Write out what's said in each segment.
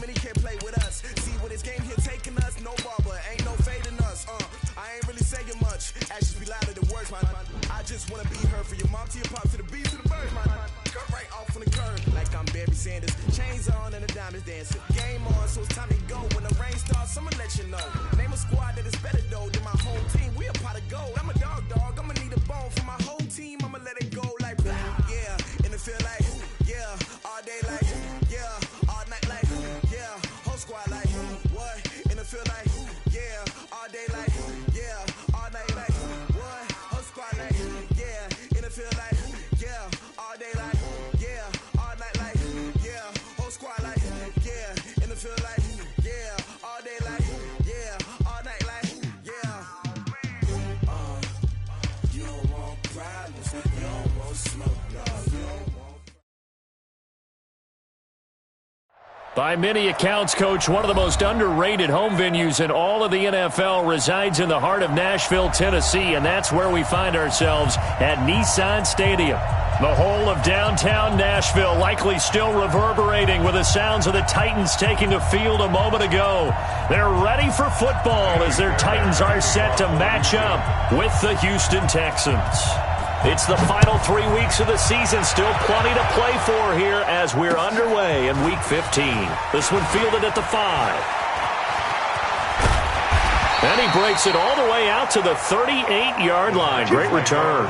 many can't play with us. See where this game here taking us, no barber, ain't no fading us. I ain't really saying much. Actions be louder than words, man. I just wanna be heard from your mom to your pop to the beat to the birds, man. Cut right off on the curb, like I'm Barry Sanders. Chains on and the diamonds dancing. Game on, so it's time to go. When the rain starts, I'ma let you know. Name a squad that is better though than my whole team. We a pot of gold. I'm a dog. I'ma need a bone for my whole team. I'ma let it go like blah, yeah. And it feel like yeah, all day like yeah, all night like yeah, whole squad like what? And it feel like yeah, all day like yeah, all night like what? Whole squad like yeah, and it feel like yeah, all day like yeah, all night like yeah, whole squad like yeah, and it feel like yeah, all day like yeah, all night like yeah. You don't want problems, you don't want smoke, dog. You don't want. By many accounts, Coach, one of the most underrated home venues in all of the NFL resides in the heart of Nashville, Tennessee, and that's where we find ourselves at Nissan Stadium. The whole of downtown Nashville likely still reverberating with the sounds of the Titans taking the field a moment ago. They're ready for football as their Titans are set to match up with the Houston Texans. It's the final 3 weeks of the season. Still plenty to play for here as we're underway in Week 15. This one fielded at the 5. And he breaks it all the way out to the 38-yard line. Great return.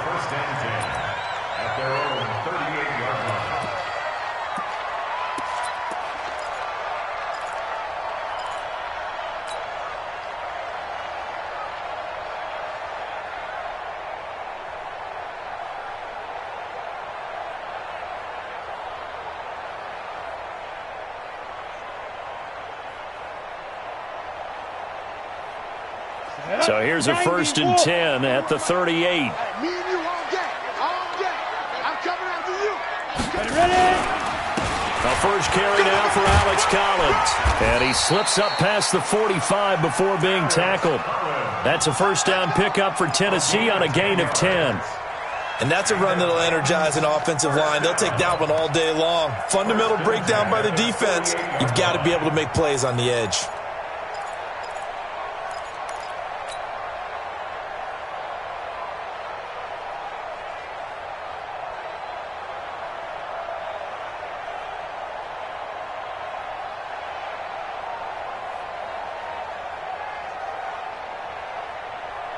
So here's a 1st and 10 at the 38. Me and you all day. I'm coming after you. Ready? A first carry now for Alex Collins. And he slips up past the 45 before being tackled. That's a first down pickup for Tennessee on a gain of 10. And that's a run that'll energize an offensive line. They'll take that one all day long. Fundamental breakdown by the defense. You've got to be able to make plays on the edge.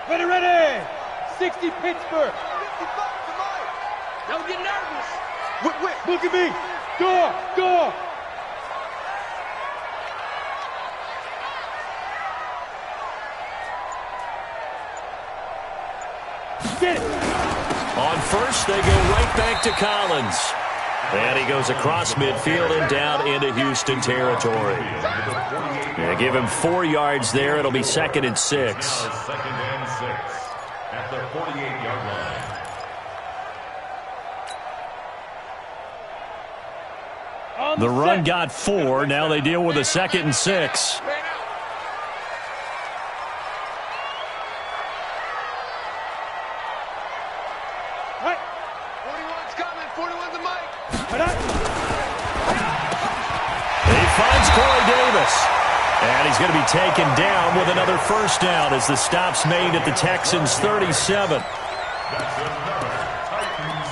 Ready. 60 Pittsburgh. 55 to Mike. Don't get nervous. Wait. Look at me. Go. Get it. On first, they go right back to Collins. And he goes across midfield and down into Houston territory. Yeah, give him 4 yards there. It'll be 2nd and 6. Second and 6 at the 48-yard line. The run got 4. Now they deal with a 2nd and 6. Right. 41's coming. 41's the mic. He finds Corey Davis. And he's going to be taken down with another first down as the stop's made at the Texans' 37.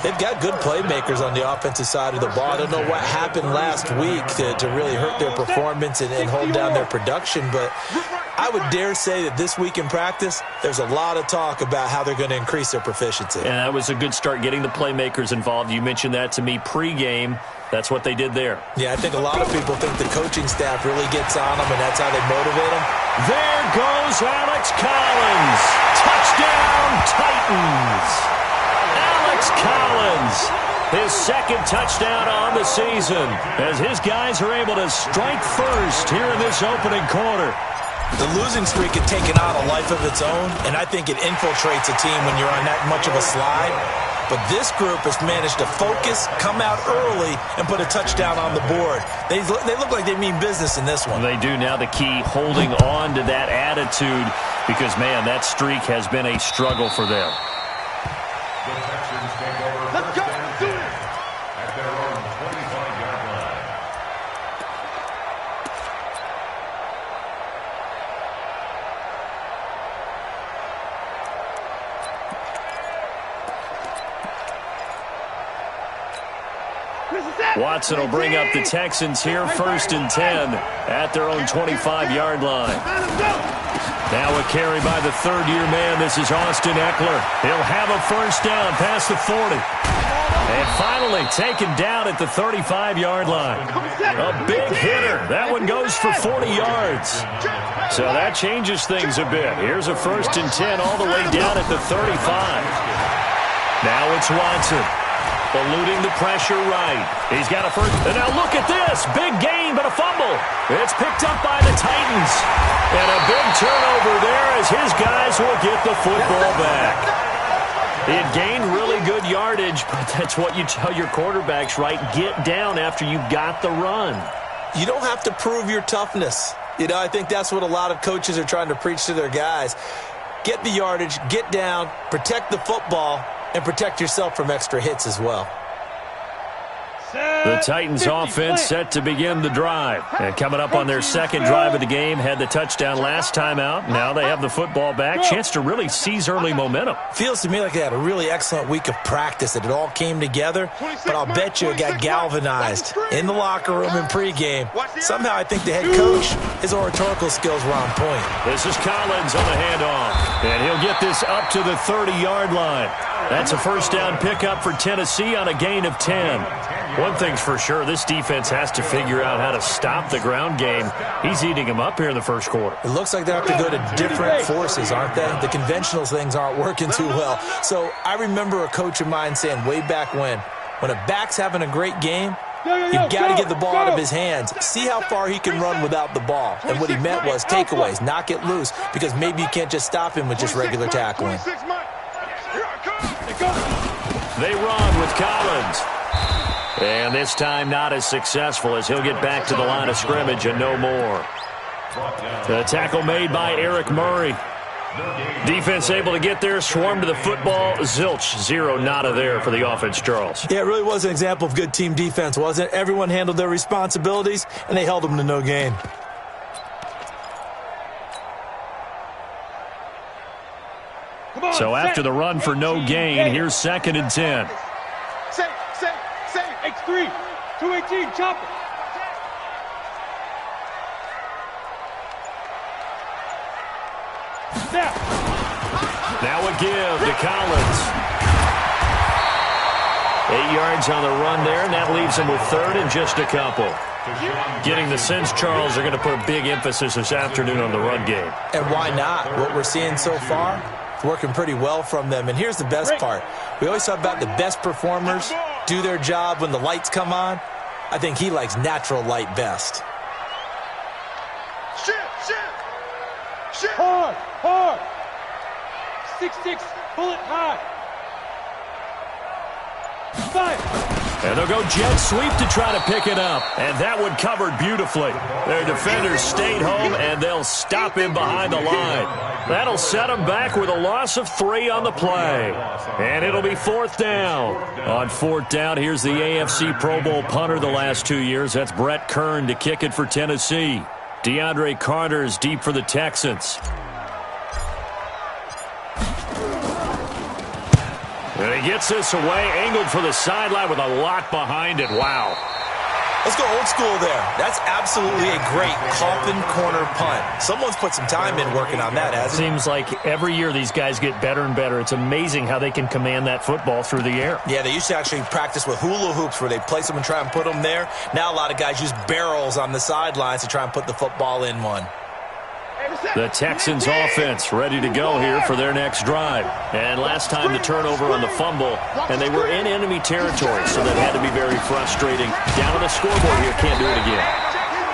They've got good playmakers on the offensive side of the ball. I don't know what happened last week to really hurt their performance and hold down their production, but I would dare say that this week in practice, there's a lot of talk about how they're going to increase their proficiency. And that was a good start getting the playmakers involved. You mentioned that to me pregame. That's what they did there. Yeah, I think a lot of people think the coaching staff really gets on them, and that's how they motivate them. There goes Alex Collins. Touchdown, Titans. Alex Collins, his 2nd touchdown on the season, as his guys are able to strike first here in this opening quarter. The losing streak had taken on a life of its own, and I think it infiltrates a team when you're on that much of a slide. But this group has managed to focus, come out early, and put a touchdown on the board. They look like they mean business in this one. They do. Now the key, holding on to that attitude, because, man, that streak has been a struggle for them. The Texans take over first and 10 at their own 25-yard line. Watson will bring up the Texans here 1st and 10 at their own 25-yard line. Now a carry by the third-year man. This is Austin Eckler. He'll have a first down past the 40. And finally taken down at the 35-yard line. A big hitter. That one goes for 40 yards. So that changes things a bit. Here's a 1st and 10 all the way down at the 35. Now it's Watson. Eluding the pressure right. He's got a first. And now look at this. Big gain, but a fumble. It's picked up by the Titans. And a big turnover there as his guys will get the football back. He had gained really good yardage, but that's what you tell your quarterbacks, right? Get down after you got the run. You don't have to prove your toughness. You know, I think that's what a lot of coaches are trying to preach to their guys. Get the yardage, get down, protect the football, and protect yourself from extra hits as well. The Titans offense set to begin the drive. And coming up on their second drive of the game, had the touchdown last time out. Now they have the football back. Chance to really seize early momentum. Feels to me like they had a really excellent week of practice, that it all came together. But I'll bet you it got galvanized in the locker room in pregame. Somehow I think the head coach, his oratorical skills were on point. This is Collins on the handoff. And he'll get this up to the 30-yard line. That's a first down pickup for Tennessee on a gain of 10. One thing's for sure, this defense has to figure out how to stop the ground game. He's eating them up here in the first quarter. It looks like they have to go to different forces, aren't they? The conventional things aren't working too well. So I remember a coach of mine saying way back when a back's having a great game, you've got to get the ball out of his hands. See how far he can run without the ball. And what he meant was takeaways, knock it loose, because maybe you can't just stop him with just regular tackling. They run with Collins. And this time not as successful as he'll get back to the line of scrimmage and no more. The tackle made by Eric Murray. Defense able to get there, swarm to the football. Zilch, zero nada there for the offense, Charles. Yeah, it really was an example of good team defense, wasn't it? Everyone handled their responsibilities, and they held them to no gain. So after the run for no gain, here's 2nd and 10. Say, X3, 218, chop it. Now a give to Collins. 8 yards on the run there, and that leaves him with 3rd and just a couple. Getting the sense, Charles, are going to put a big emphasis this afternoon on the run game. And why not? What we're seeing so far, it's working pretty well from them. And here's the best part. We always talk about the best performers do their job when the lights come on. I think he likes natural light best. Hard. 6-6, pull it high. 5. And they'll go jet sweep to try to pick it up. And that one covered beautifully. Their defenders stayed home, and they'll stop him behind the line. That'll set him back with a loss of 3 on the play. And it'll be 4th down. On 4th down, here's the AFC Pro Bowl punter the last 2 years. That's Brett Kern to kick it for Tennessee. DeAndre Carter is deep for the Texans. And he gets this away, angled for the sideline with a lot behind it. Wow. Let's go old school there. That's absolutely a great coffin corner punt. Someone's put some time in working on that, hasn't it? Seems like every year these guys get better and better. It's amazing how they can command that football through the air. Yeah, they used to actually practice with hula hoops where they place them and try and put them there. Now a lot of guys use barrels on the sidelines to try and put the football in one. The Texans offense ready to go here for their next drive. And last time the turnover on the fumble, and they were in enemy territory, so that had to be very frustrating. Down on the scoreboard here, can't do it again.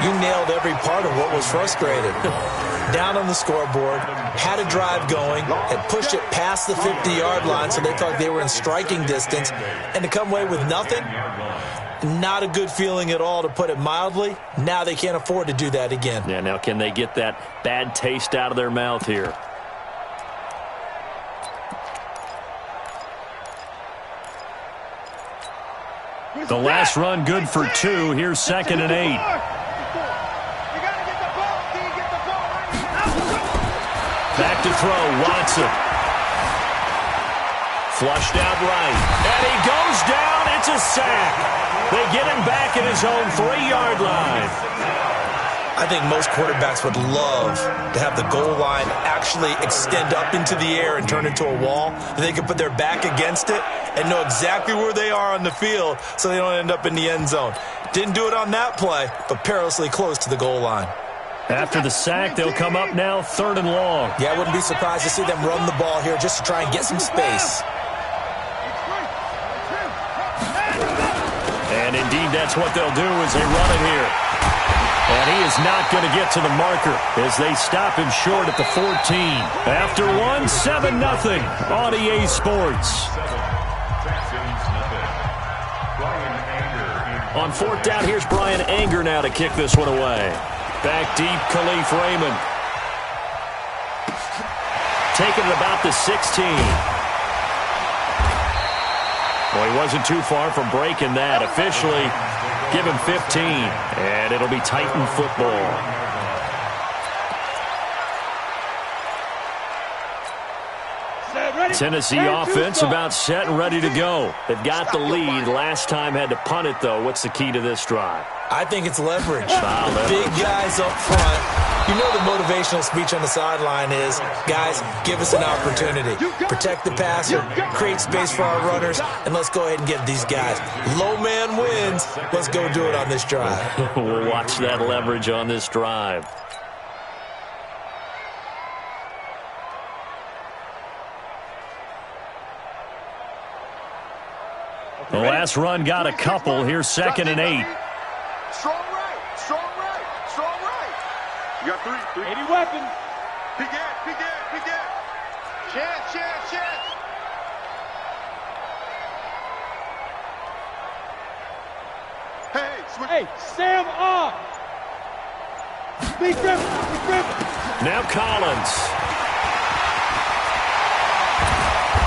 You nailed every part of what was frustrated. Down on the scoreboard, had a drive going, had pushed it past the 50-yard line, so they thought they were in striking distance, and to come away with nothing, not a good feeling at all, to put it mildly. Now they can't afford to do that again. Yeah, now can they get that bad taste out of their mouth here? The last run good for 2. Here's 2nd and 8. Back to throw, Watson. Flushed out right. And he goes down. It's a sack. They get him back at his own 3-yard line. I think most quarterbacks would love to have the goal line actually extend up into the air and turn into a wall. They can put their back against it and know exactly where they are on the field so they don't end up in the end zone. Didn't do it on that play, but perilously close to the goal line. After the sack, they'll come up now 3rd and long. Yeah, I wouldn't be surprised to see them run the ball here just to try and get some space. And indeed, that's what they'll do as they run it here. And he is not going to get to the marker as they stop him short at the 14. After one, 7-0 on EA Sports. On 4th down, here's Brian Anger now to kick this one away. Back deep, Khalif Raymond. Taking it about the 16. Well, he wasn't too far from breaking that. Officially, give him 15, and it'll be Titan football. Tennessee offense about set and ready to go. They've got the lead. Last time had to punt it, though. What's the key to this drive? I think it's leverage. Big guys up front. You know the motivational speech on the sideline is, guys, give us an opportunity. Protect the passer, create space for our runners, and let's go ahead and get these guys. Low man wins. Let's go do it on this drive. We'll watch that leverage on this drive. The last run got a couple. Here's 2nd and 8. Strong right, strong right, strong right. You got three. 80 weapons. Big gap. Chance. Hey, switch. Hey, Sam off. Big grip. Now Collins.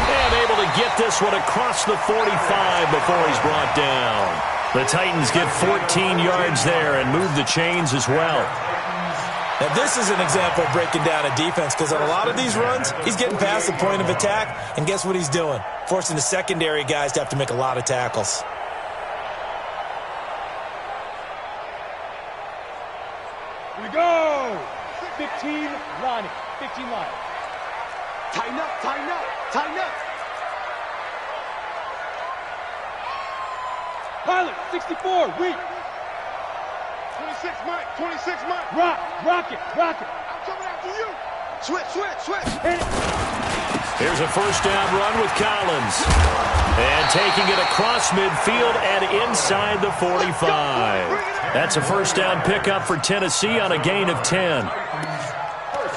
And able to get this one across the 45 before he's brought down. The Titans get 14 yards there and move the chains as well. Now, this is an example of breaking down a defense because on a lot of these runs, he's getting past the point of attack, and guess what he's doing? Forcing the secondary guys to have to make a lot of tackles. Here we go. 15 line. Tighten up. Pilot, 64, weak. 26 Mike. Rock it. I'm coming after you. Switch. Hit it. Here's a 1st down run with Collins. And taking it across midfield and inside the 45. That's a 1st down pickup for Tennessee on a gain of 10.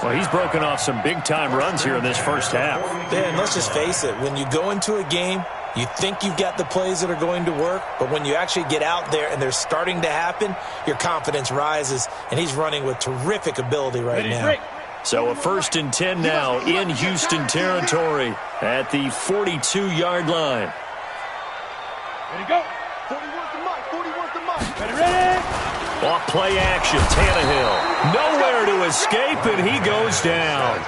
Well, he's broken off some big-time runs here in this first half. Dan, let's just face it. When you go into a game, you think you've got the plays that are going to work, but when you actually get out there and they're starting to happen, your confidence rises, and he's running with terrific ability right now. So a 1st and 10 now in Houston territory at the 42-yard line. Ready to go. 41's the mark. Ready. Off play action, Tannehill. Nowhere to escape, and he goes down.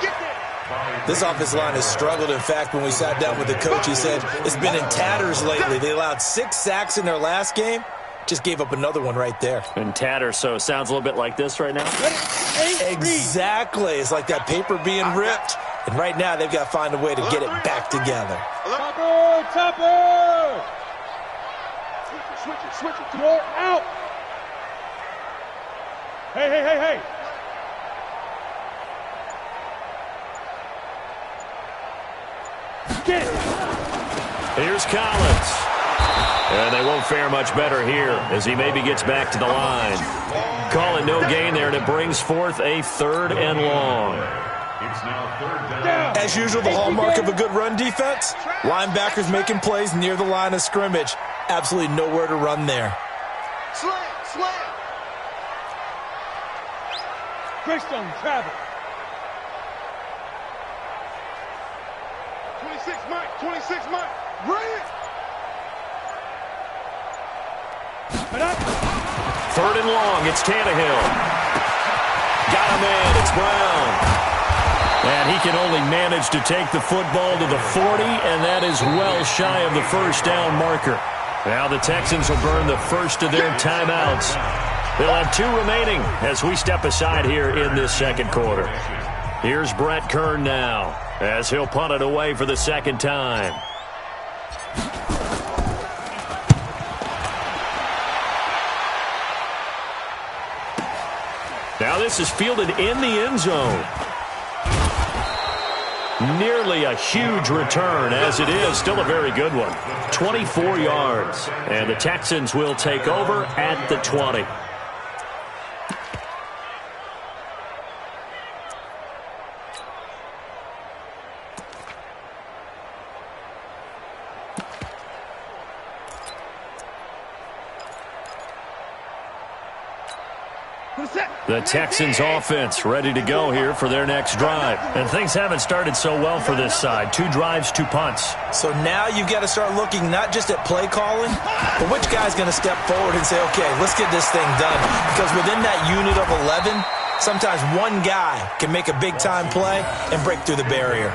This offensive line has struggled. In fact, when we sat down with the coach, he said it's been in tatters lately. They allowed 6 sacks in their last game. Just gave up another one right there. In tatters, so it sounds a little bit like this right now? Exactly. It's like that paper being ripped. And right now, they've got to find a way to get it back together. Topper! Switch it. Throw out. Hey. Get it. Here's Collins. And they won't fare much better here as he maybe gets back to the line. Calling no gain there, and it brings forth a 3rd and long. It's now 3rd down. As usual, the hallmark of a good run defense, linebackers making plays near the line of scrimmage. Absolutely nowhere to run there. Slam. Greystone, travel. 26 Mike. Bring it. 3rd and long, it's Tannehill. Got a man, it's Brown. And he can only manage to take the football to the 40, and that is well shy of the 1st down marker. Now the Texans will burn the first of their timeouts. They'll have 2 remaining as we step aside here in this second quarter. Here's Brett Kern now as he'll punt it away for the second time. Now this is fielded in the end zone. Nearly a huge return, as it is still a very good one. 24 yards, and the Texans will take over at the 20. The Texans offense ready to go here for their next drive. And things haven't started so well for this side. 2 drives, 2 punts. So now you've got to start looking not just at play calling, but which guy's going to step forward and say, okay, let's get this thing done. Because within that unit of 11, sometimes one guy can make a big-time play and break through the barrier.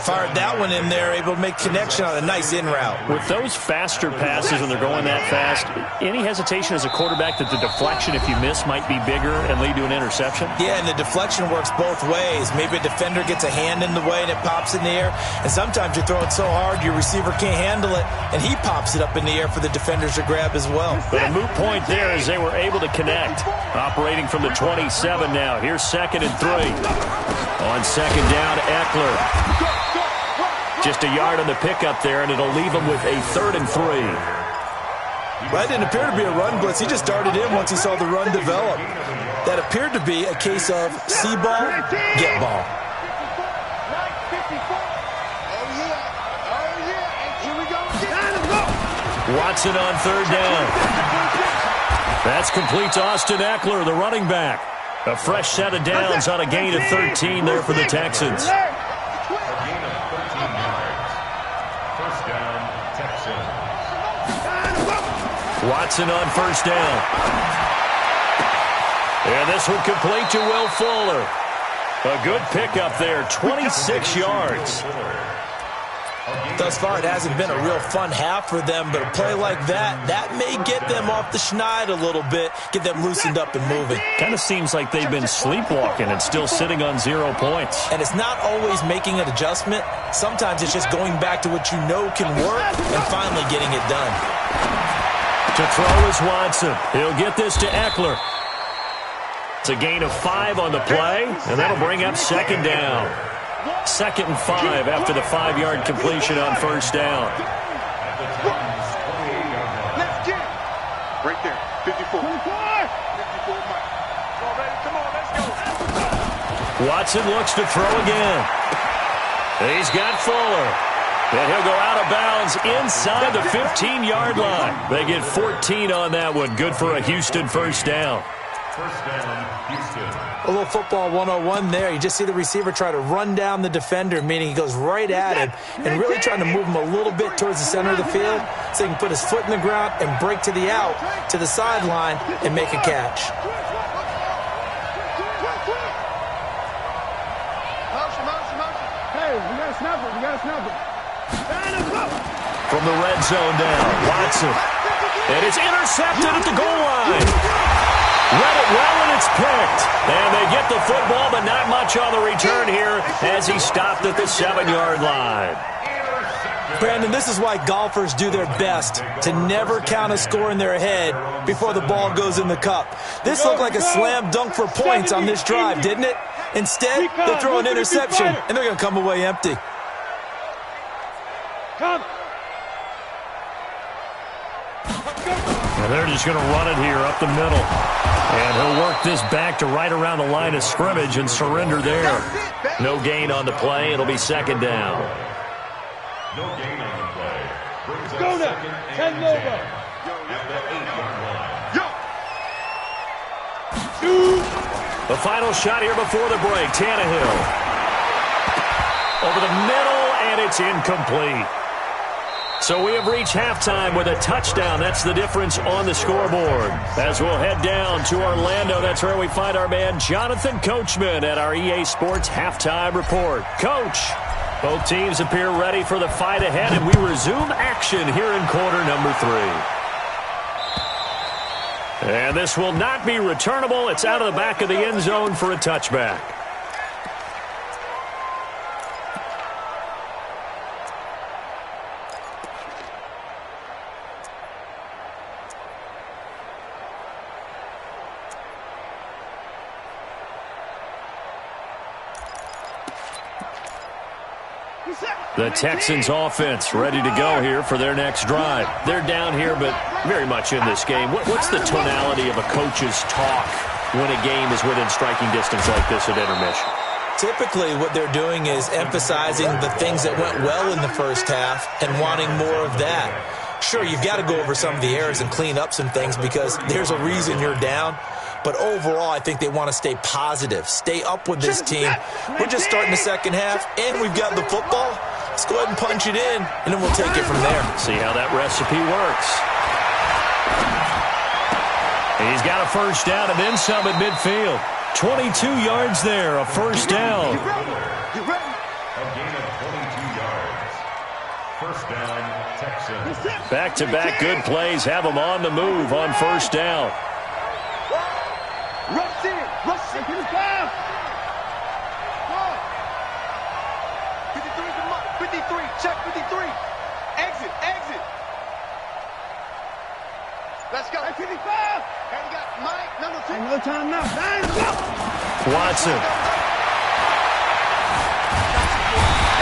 Fired that one in there, able to make connection on a nice in route. With those faster passes when they're going that fast, any hesitation as a quarterback that the deflection, if you miss, might be bigger and lead to an interception? Yeah, and the deflection works both ways. Maybe a defender gets a hand in the way and it pops in the air. And sometimes you throw it so hard your receiver can't handle it, and he pops it up in the air for the defenders to grab as well. But a moot point there as they were able to connect. Operating from the 27 now. Here's 2nd and 3. On 2nd down, Eckler. Just a yard on the pickup there, and it'll leave him with a 3rd and 3. That didn't appear to be a run blitz. He just darted in once he saw the run develop. That appeared to be a case of see ball, get ball. Watson on 3rd down. That's complete to Austin Eckler, the running back. A fresh set of downs on a gain of 13 there for the Texans. Watson on 1st down. And this one complete to Will Fuller. A good pickup there, 26 yards. Thus far, it hasn't been a real fun half for them, but a play like that may get them off the schneid a little bit, get them loosened up and moving. Kind of seems like they've been sleepwalking and still sitting on 0 points. And it's not always making an adjustment. Sometimes it's just going back to what you know can work and finally getting it done. To throw is Watson. He'll get this to Eckler. It's a gain of 5 on the play, and that'll bring up 2nd down. 2nd and 5 after the 5-yard completion on 1st down. Right there, 54. 54, Mike. Come on, let's go. Watson looks to throw again. He's got Fuller. And he'll go out of bounds inside the 15-yard line. They get 14 on that one. Good for a Houston 1st down. First down, Houston. A little football 101 there. You just see the receiver try to run down the defender, meaning he goes right at him and really trying to move him a little bit towards the center of the field so he can put his foot in the ground and break to the out, to the sideline, and make a catch. Hey, we got to snap it. We got to snap it. From the red zone down, Watson. And it's intercepted at the goal line. Read it well, and it's picked. And they get the football, but not much on the return here as he stopped at the 7-yard line. Brandon, this is why golfers do their best to never count a score in their head before the ball goes in the cup. This looked like a slam dunk for points on this drive, didn't it? Instead, they throw an interception, and they're going to come away empty. Come. And they're just going to run it here up the middle. And he'll work this back to right around the line of scrimmage and surrender there. No gain on the play. It'll be 2nd down. No gain on the play. Brings up Go now. 10 over. At the 8-yard line. Yo. The final shot here before the break. Tannehill. Over the middle, and it's incomplete. So we have reached halftime with a touchdown. That's the difference on the scoreboard. As we'll head down to Orlando, that's where we find our man Jonathan Coachman at our EA Sports Halftime Report. Coach. Both teams appear ready for the fight ahead, and we resume action here in quarter number 3. And this will not be returnable. It's out of the back of the end zone for a touchback. The Texans offense ready to go here for their next drive. They're down here, but very much in this game. What's the tonality of a coach's talk when a game is within striking distance like this at intermission? Typically, what they're doing is emphasizing the things that went well in the first half and wanting more of that. Sure, you've got to go over some of the errors and clean up some things because there's a reason you're down. But overall, I think they want to stay positive, stay up with this team. We're just starting the second half, and we've got the football. Let's go ahead and punch it in, and then we'll take it from there. See how that recipe works. He's got a first down and then some at midfield. 22 yards there, a first down. A gain of 22 yards. First down, Texans. Back-to-back good plays have them on the move on first down. Rush in. 53, check 53. Exit. Let's go. 55. And we got Mike, number 2. No time now. Watson.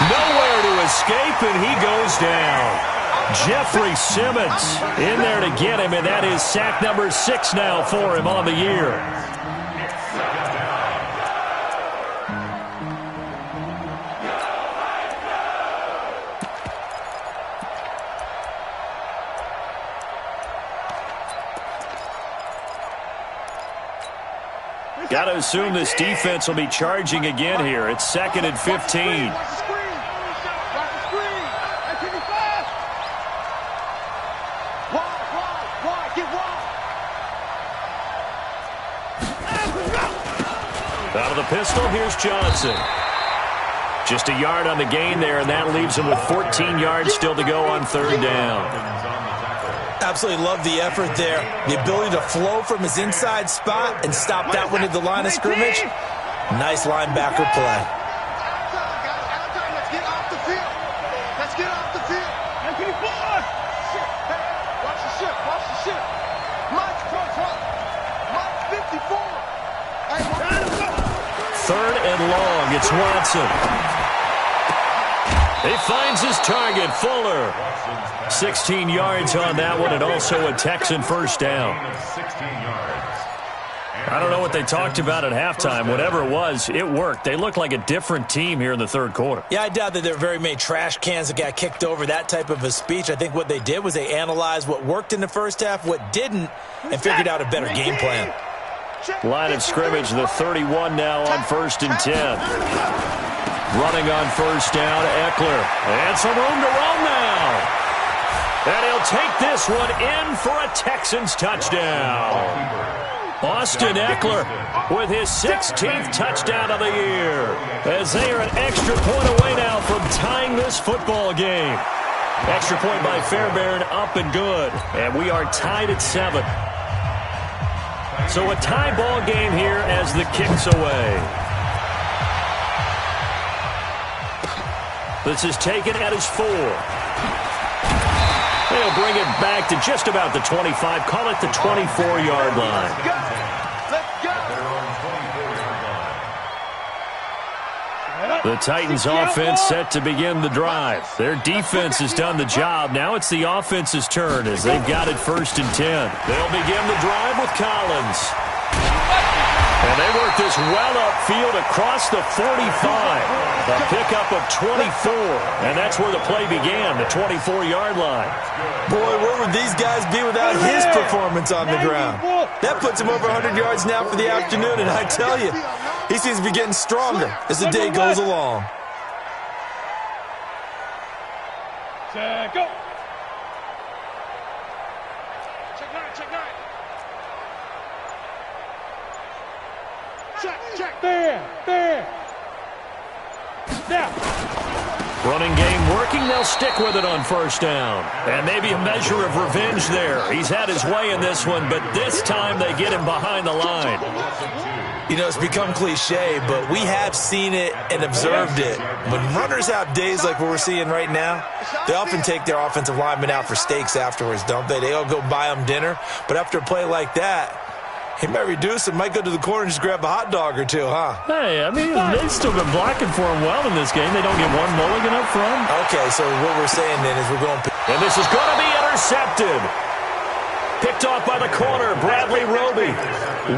Nowhere to escape, and he goes down. Jeffrey Simmons in there to get him, and that is sack number 6 now for him on the year. Got to assume this defense will be charging again here. It's 2nd and 15. Watch the screen. Wide. Get wide. Out of the pistol, here's Johnson. Just a yard on the gain there, and that leaves him with 14 yards still to go on third down. Absolutely love the effort there. The ability to flow from his inside spot and stop that one at the line of scrimmage. Nice linebacker play. Outside. Let's get off the field. Hey, watch the ship. Mike 54. Third and long. It's Watson. He finds his target, Fuller. 16 yards on that one, and also a Texan first down. I don't know what they talked about at halftime. Whatever it was, it worked. They look like a different team here in the third quarter. Yeah, I doubt that there were very many trash cans that got kicked over, that type of a speech. I think what they did was they analyzed what worked in the first half, what didn't, and figured out a better game plan. Line of scrimmage, the 31 now on 1st and 10. Running on first down, Eckler. And some room to roam now. And he'll take this one in for a Texans touchdown. Austin Eckler with his 16th touchdown of the year, as they are an extra point away now from tying this football game. Extra point by Fairbairn, up and good. And we are tied at 7. So a tie ball game here as the kick's away. This is taken at his 4. They'll bring it back to just about the 25. Call it the 24-yard line. The Titans offense set to begin the drive. Their defense has done the job. Now it's the offense's turn as they've got it 1st and 10. They'll begin the drive with Collins. And they work this well upfield across the 45. A pickup of 24. And that's where the play began, the 24-yard line. Boy, where would these guys be without his performance on the ground? That puts him over 100 yards now for the afternoon, and I tell you, he seems to be getting stronger as the day goes along. Go. Check. There. Now. Running game working. They'll stick with it on first down. And maybe a measure of revenge there. He's had his way in this one, but this time they get him behind the line. You know, it's become cliche, but we have seen it and observed it. When runners have days like what we're seeing right now, they often take their offensive linemen out for steaks afterwards, don't they? They all go buy them dinner. But after a play like that, he might reduce it, might go to the corner and just grab a hot dog or two, huh? Hey, I mean, they've still been blocking for him well in this game. They don't get one mulligan up front. Okay, so what we're saying then is we're going... And this is going to be intercepted. Picked off by the corner, Bradley Roby.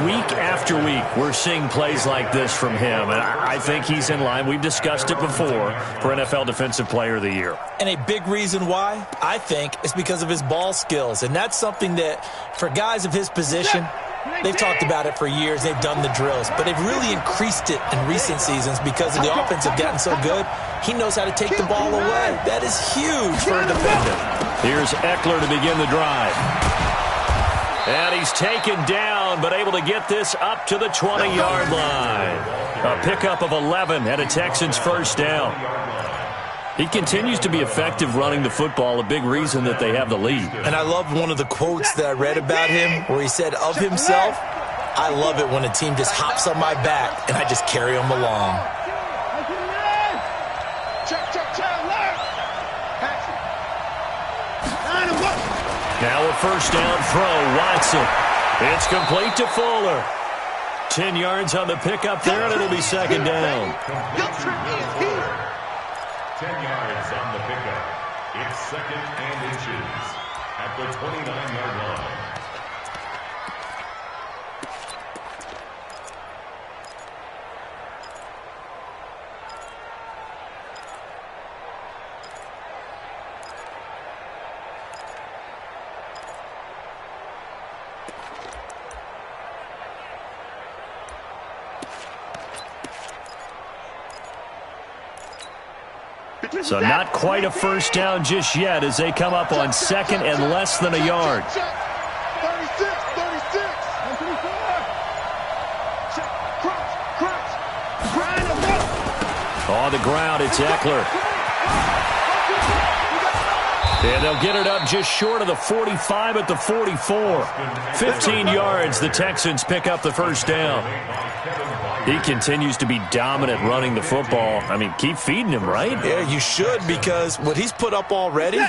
Week after week, we're seeing plays like this from him, and I think he's in line. We've discussed it before for NFL Defensive Player of the Year. And a big reason why, I think, is because of his ball skills. And that's something that, for guys of his position, they've talked about it for years. They've done the drills. But they've really increased it in recent seasons because of the offense have gotten so good. He knows how to take the ball away. That is huge for a defender. Here's Eckler to begin the drive. And he's taken down, but able to get this up to the 20-yard line. A pickup of 11 and a Texans first down. He continues to be effective running the football, a big reason that they have the lead. And I love one of the quotes that I read about him where he said of himself, I love it when a team just hops on my back and I just carry them along. Now a first down throw, Watson. It's complete to Fuller. 10 yards on the pickup there, and it'll be second down. 10 yards on the pickup. It's second and inches at the 29-yard line. So not quite a first down just yet as they come up on second and less than a yard. 36, 36. On the ground, it's Eckler. And they'll get it up just short of the 45 at the 44. 15 yards, the Texans pick up the first down. He continues to be dominant running the football. I mean, keep feeding him, right? Yeah, you should, because what he's put up already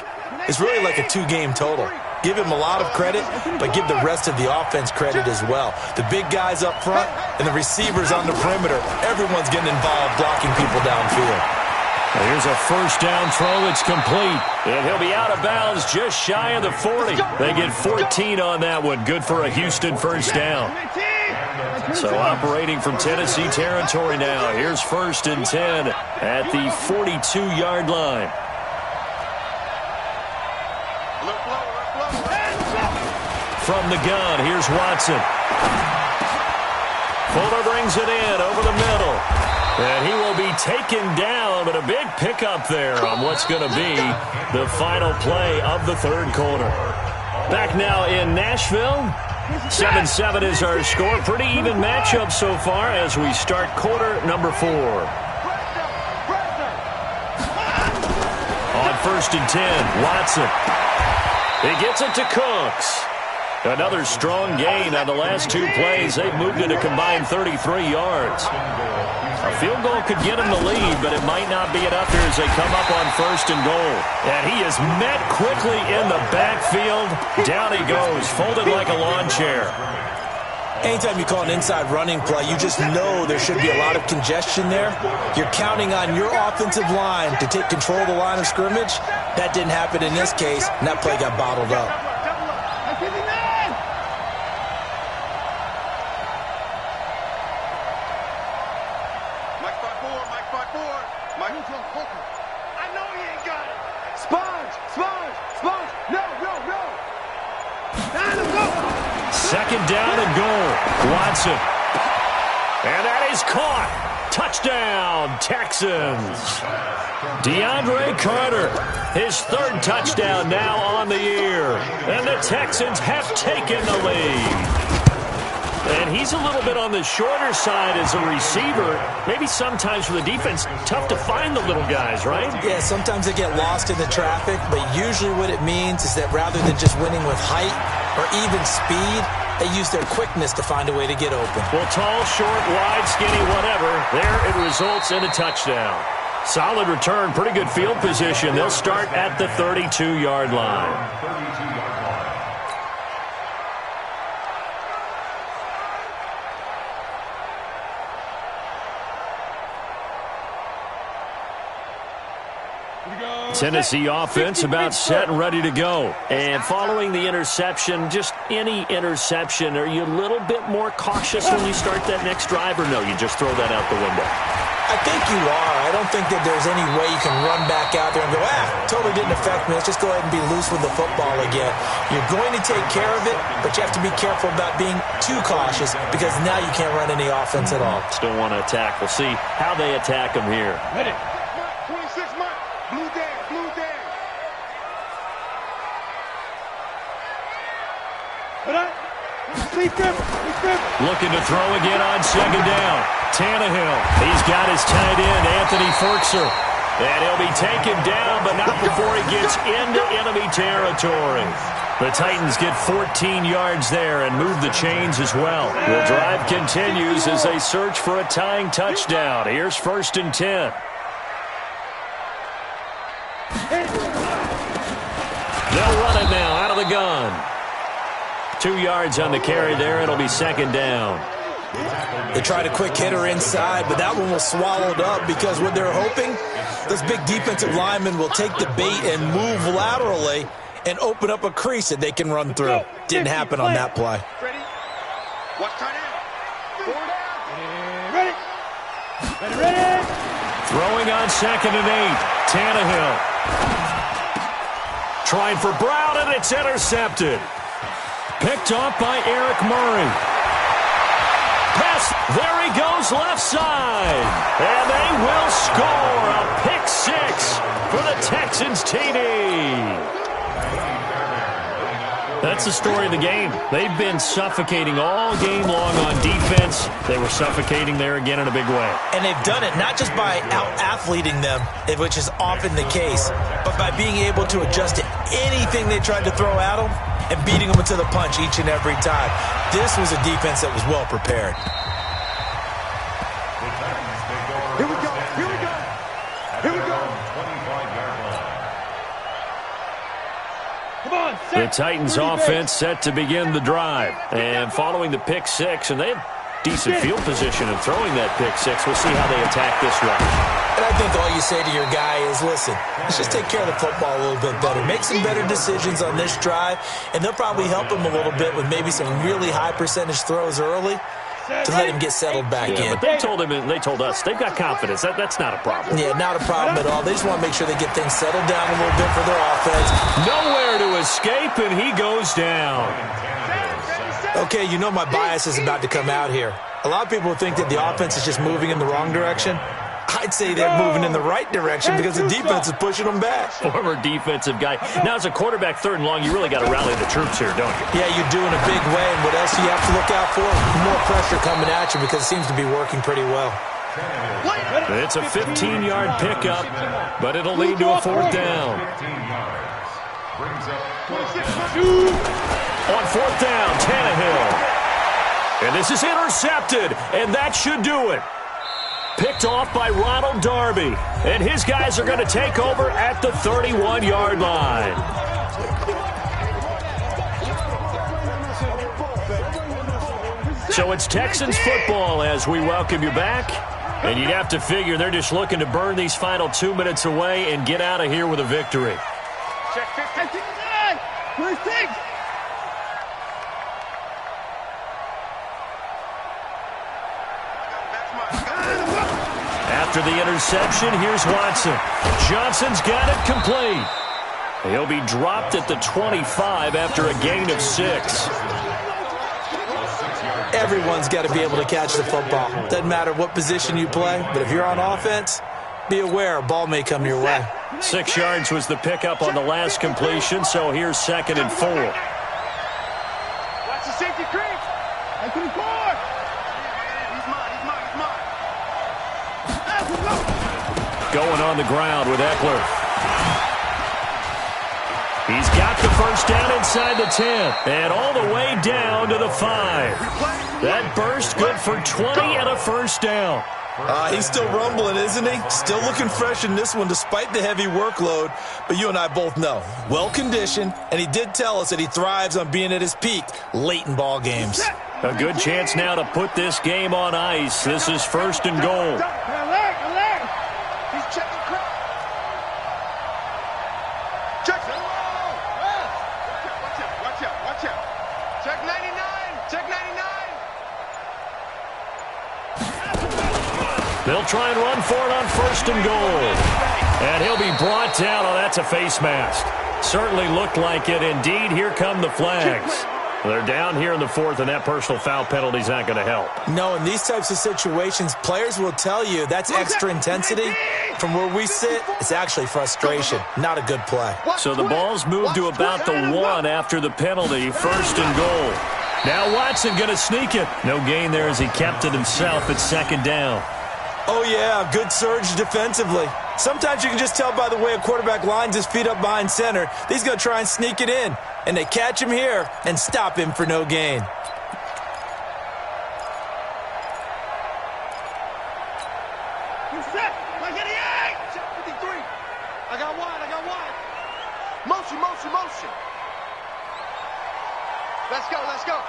is really like a two-game total. Give him a lot of credit, but give the rest of the offense credit as well. The big guys up front and the receivers on the perimeter, everyone's getting involved blocking people downfield. Here's a first down throw. It's complete. And he'll be out of bounds just shy of the 40. They get 14 on that one. Good for a Houston first down. So operating from Tennessee territory now. Here's first and 10 at the 42-yard line. From the gun, here's Watson. Fuller brings it in over the middle. And he will be taken down, but a big pickup there on what's going to be the final play of the third quarter. Back now in Nashville. 7-7 is our score. Pretty even matchup so far as we start quarter number 4. On first and 10, Watson. He gets it to Cooks. Another strong gain on the last two plays. They've moved it a combined 33 yards. A field goal could get him the lead, but it might not be enough here as they come up on first and goal. And he is met quickly in the backfield. Down he goes, folded like a lawn chair. Anytime you call an inside running play, you just know there should be a lot of congestion there. You're counting on your offensive line to take control of the line of scrimmage. That didn't happen in this case, and that play got bottled up. Second down and goal. Watson. And that is caught. Touchdown, Texans. DeAndre Carter, his third touchdown now on the year. And the Texans have taken the lead. And And he's a little bit on the shorter side as a receiver. Maybe sometimes for the defense, tough to find the little guys, right? Yeah, sometimes they get lost in the traffic, but usually what it means is that rather than just winning with height or even speed, they use their quickness to find a way to get open. Well, tall, short, wide, skinny, whatever. There it results in a touchdown. Solid return, pretty good field position. They'll start at the 32-yard line. Tennessee offense about set and ready to go. And following the interception, just any interception, are you a little bit more cautious when you start that next drive, or no, you just throw that out the window? I think you are. I don't think that there's any way you can run back out there and go, totally didn't affect me. Let's just go ahead and be loose with the football again. You're going to take care of it, but you have to be careful about being too cautious because now you can't run any offense at all. Still want to attack. We'll see how they attack them here. Ready. 26 months. Blue day. Blue day. Looking to throw again on second down. Tannehill. He's got his tight end, Anthony Ferkser. And he'll be taken down, but not before he gets into enemy territory. The Titans get 14 yards there and move the chains as well. The drive continues as they search for a tying touchdown. Here's 1st and 10. They'll run it now out of the gun. 2 yards on the carry there. It'll be 2nd down. They tried a quick hitter inside, but that one was swallowed up because what they're hoping, those big defensive linemen will take the bait and move laterally and open up a crease that they can run through. Didn't happen on that play. Ready? Watch tight end. 4 down. Ready. Throwing on 2nd and 8. Tannehill. Trying for Brown, and it's intercepted. Picked off by Eric Murray. Pass, there he goes left side. And they will score a pick 6 for the Texans TD. That's the story of the game. They've been suffocating all game long on defense. They were suffocating there again in a big way. And they've done it not just by out-athleting them, which is often the case, but by being able to adjust to anything they tried to throw at them and beating them into the punch each and every time. This was a defense that was well prepared. Here we go. Here we go. Here we go. Come on, set. The Titans offense set to begin the drive. And following the pick 6, and they have decent field position of throwing that pick 6. We'll see how they attack this drive. And I think all you say to your guy is, listen, let's just take care of the football a little bit better. Make some better decisions on this drive, and they'll probably help him a little bit with maybe some really high percentage throws early to let him get settled back in. But they told him, and they told us, they've got confidence. That's not a problem. Yeah, not a problem at all. They just want to make sure they get things settled down a little bit for their offense. Nowhere to escape, and he goes down. Okay, you know my bias is about to come out here. A lot of people think that the offense is just moving in the wrong direction. I'd say they're moving in the right direction because the defense is pushing them back. Former defensive guy. Now, as a quarterback, 3rd and long, you really got to rally the troops here, don't you? Yeah, you do in a big way. And what else do you have to look out for? More pressure coming at you because it seems to be working pretty well. It's a 15-yard pickup, but it'll lead to a 4th down. On 4th down, Tannehill. And this is intercepted, and that should do it. Picked off by Ronald Darby. And his guys are going to take over at the 31-yard line. So it's Texans football as we welcome you back. And you'd have to figure they're just looking to burn these final 2 minutes away and get out of here with a victory. Check 15. Where's 6? After the interception, here's Watson. Johnson's got it complete. He'll be dropped at the 25 after a gain of 6. Everyone's got to be able to catch the football. Doesn't matter what position you play, but if you're on offense, be aware a ball may come your way. 6 yards was the pickup on the last completion, so here's 2nd and 4. Watch the safety creep. 24. going on the ground with Eckler. He's got the first down inside the 10 and all the way down to the 5. That burst good for 20 and a first down. He's still rumbling, isn't he? Still looking fresh in this one despite the heavy workload. But you and I both know, well-conditioned, and he did tell us that he thrives on being at his peak late in ball games. A good chance now to put this game on ice. This is first and goal. Alert! He's checking crowd. Check. Watch out. Check 99. Check 99. They'll try and run for it on first and goal. And he'll be brought down. Oh, that's a face mask. Certainly looked like it. Indeed, here come the flags. They're down here in the 4th, and that personal foul penalty is not going to help. No, in these types of situations, players will tell you that's extra intensity. From where we sit, it's actually frustration. Not a good play. So the ball's moved to about the 1 after the penalty. First and goal. Now Watson going to sneak it. No gain there as he kept it himself at second down. Oh, yeah, good surge defensively. Sometimes you can just tell by the way a quarterback lines his feet up behind center. He's going to try and sneak it in. And they catch him here and stop him for no gain. Set. 53. I got one. Motion. Let's go.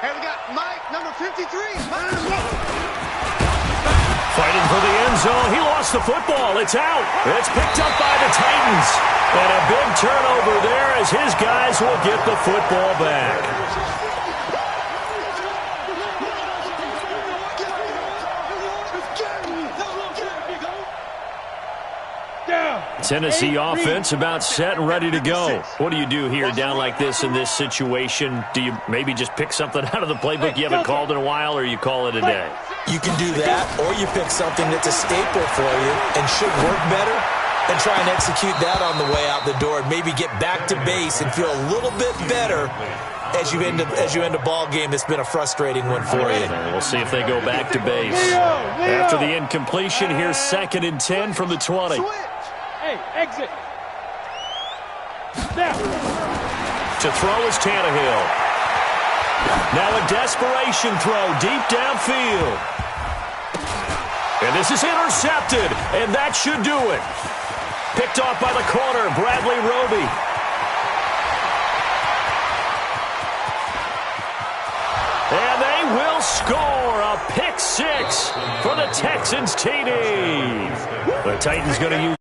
Hey, we got Mike, number 53. Fighting for the end zone. He lost the football. It's out. It's picked up by the Titans. And a big turnover there as his guys will get the football back. Tennessee offense about set and ready to go. What do you do here down like this in this situation? Do you maybe just pick something out of the playbook you haven't called in a while, or you call it a day? You can do that, or you pick something that's a staple for you and should work better, and try and execute that on the way out the door and maybe get back to base and feel a little bit better as you end a ball game that's been a frustrating one for you. We'll see if they go back to base. After the incompletion, here's 2nd and 10 from the 20. Hey, exit. Now. To throw is Tannehill. Now a desperation throw deep downfield. And this is intercepted, and that should do it. Picked off by the corner, Bradley Roby. And they will score a pick 6 for the Texans TD. The Titans going to use